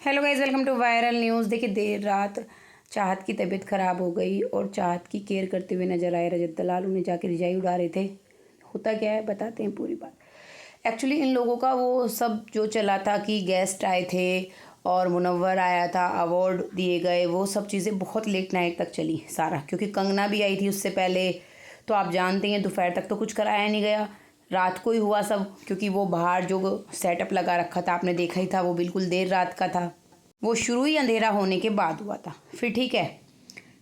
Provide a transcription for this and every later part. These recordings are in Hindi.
Hello guys, welcome to viral news. देखिए, देर रात चाहत की तबीयत ख़राब हो गई और चाहत की केयर करते हुए नजर आए रजत दलाल। उन्हें जाके रिजाई उड़ा रहे थे। होता क्या है बताते हैं पूरी बात। एक्चुअली इन लोगों का वो सब जो चला था कि गेस्ट आए थे और मुनव्वर आया था, अवार्ड दिए गए, वो सब चीज़ें बहुत लेट नाइट तक चली सारा, क्योंकि कंगना भी आई थी उससे पहले। तो आप जानते हैं दोपहर तक तो कुछ कराया नहीं गया, रात को ही हुआ सब, क्योंकि वो बाहर जो सेटअप लगा रखा था आपने देखा ही था, वो बिल्कुल देर रात का था। वो शुरू ही अंधेरा होने के बाद हुआ था। फिर ठीक है,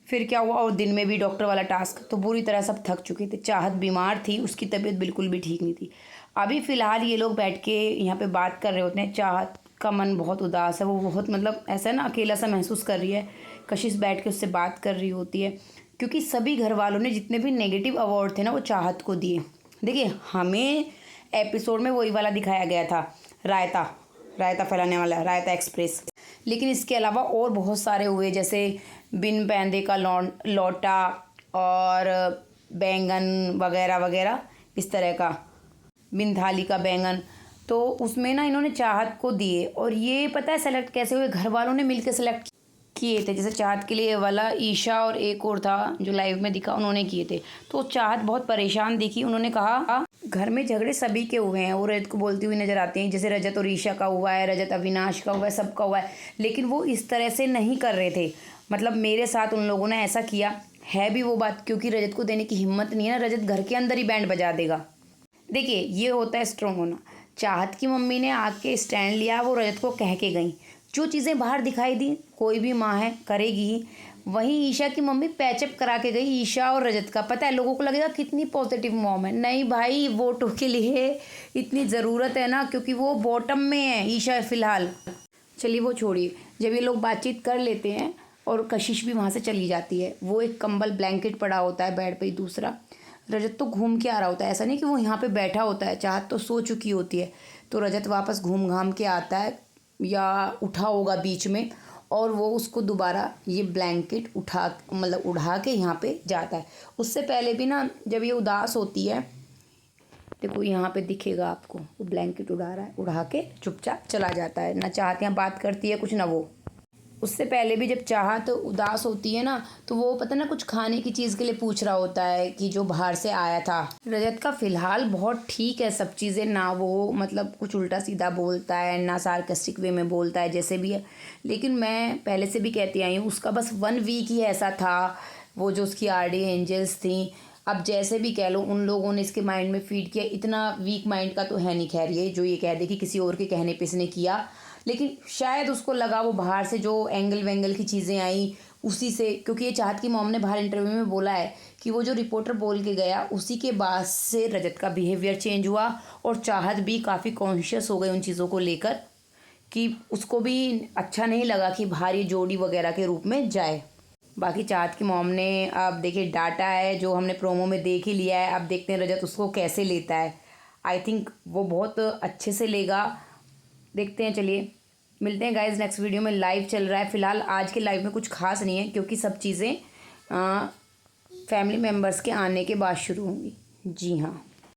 फिर क्या हुआ, और दिन में भी डॉक्टर वाला टास्क, तो बुरी तरह सब थक चुके थे। चाहत बीमार थी, उसकी तबीयत बिल्कुल भी ठीक नहीं थी। अभी फ़िलहाल ये लोग बैठ के यहाँ पे बात कर रहे होते हैं। चाहत का मन बहुत उदास है, वो बहुत मतलब ऐसा है ना, अकेला सा महसूस कर रही है। कशिश बैठ के उससे बात कर रही होती है, क्योंकि सभी घर वालों ने जितने भी नेगेटिव अवार्ड थे ना वो चाहत को दिए। देखिए, हमें एपिसोड में वही वाला दिखाया गया था, रायता रायता फैलाने वाला, रायता एक्सप्रेस। लेकिन इसके अलावा और बहुत सारे हुए, जैसे बिन पैंदे का लौटा और बैंगन वगैरह वगैरह, इस तरह का बिन थाली का बैंगन। तो उसमें ना इन्होंने चाहत को दिए, और ये पता है सेलेक्ट कैसे हुए, घर वालों ने मिलकर सेलेक्ट किए थे। जैसे चाहत के लिए ये वाला ईशा और एक और था जो लाइव में दिखा, उन्होंने किए थे। तो चाहत बहुत परेशान दिखी। उन्होंने कहा घर में झगड़े सभी के हुए हैं, और रजत को बोलती हुई नजर आती हैं, जैसे रजत और ईशा का हुआ है, रजत अविनाश का हुआ है, सबका हुआ है। लेकिन वो इस तरह से नहीं कर रहे थे, मतलब मेरे साथ उन लोगों ने ऐसा किया है भी वो बात, क्योंकि रजत को देने की हिम्मत नहीं है ना, रजत घर के अंदर ही बैंड बजा देगा। देखिए, ये होता है स्ट्रॉन्ग होना। चाहत की मम्मी ने आके स्टैंड लिया, वो रजत को कह के गई। जो चीज़ें बाहर दिखाई दी, कोई भी माँ है करेगी ही। वहीं ईशा की मम्मी पैचअप करा के गई, ईशा और रजत का। पता है लोगों को लगेगा कितनी पॉजिटिव मॉम है, नहीं भाई, वोटों के लिए इतनी ज़रूरत है ना, क्योंकि वो बॉटम में है ईशा फ़िलहाल। चलिए वो छोड़िए, जब ये लोग बातचीत कर लेते हैं और कशिश भी वहाँ से चली जाती है, वो एक कंबल ब्लैंकेट पड़ा होता है बेड पे ही दूसरा। रजत तो घूम के आ रहा होता है, ऐसा नहीं कि वो यहाँ पे बैठा होता है, चाहत तो सो चुकी होती है। तो रजत वापस घूम घाम के आता है, या उठा होगा बीच में, और वो उसको दोबारा ये ब्लैंकेट उड़ा के यहाँ पे जाता है। उससे पहले भी ना, जब ये उदास होती है, देखो यहाँ पे दिखेगा आपको, वो ब्लैंकेट उड़ा रहा है, उड़ा के चुपचाप चला जाता है। ना चाहत यहाँ बात करती है कुछ, ना वो। उससे पहले भी जब चाहत उदास होती है ना, तो वो पता ना कुछ खाने की चीज़ के लिए पूछ रहा होता है कि जो बाहर से आया था। रजत का फ़िलहाल बहुत ठीक है सब चीज़ें, ना वो मतलब कुछ उल्टा सीधा बोलता है, ना सार्कास्टिक वे में बोलता है, जैसे भी है। लेकिन मैं पहले से भी कहती आई हूँ, उसका बस 1 वीक ही ऐसा था, वो जो उसकी आरडी एंजल्स थी। अब जैसे भी कह लो, उन लोगों ने इसके माइंड में फीड किया। इतना वीक माइंड का तो है नहीं, खैर ये जो ये कह दे कि किसी और के कहने पे इसने किया। लेकिन शायद उसको लगा वो बाहर से जो एंगल वेंगल की चीज़ें आई उसी से, क्योंकि ये चाहत की मॉम ने बाहर इंटरव्यू में बोला है कि वो जो रिपोर्टर बोल के गया, उसी के बाद से रजत का बिहेवियर चेंज हुआ, और चाहत भी काफ़ी कॉन्शियस हो गई उन चीज़ों को लेकर, कि उसको भी अच्छा नहीं लगा कि बाहर ये जोड़ी वगैरह के रूप में जाए। बाकी चाहत की मॉम ने अब देखिए डाटा है, जो हमने प्रोमो में देख ही लिया है। अब देखते हैं रजत उसको कैसे लेता है। आई थिंक वो बहुत अच्छे से लेगा, देखते हैं। चलिए मिलते हैं गाइज नेक्स्ट वीडियो में। लाइव चल रहा है फ़िलहाल, आज के लाइव में कुछ खास नहीं है, क्योंकि सब चीज़ें फैमिली मेम्बर्स के आने के बाद शुरू होंगी। जी हाँ।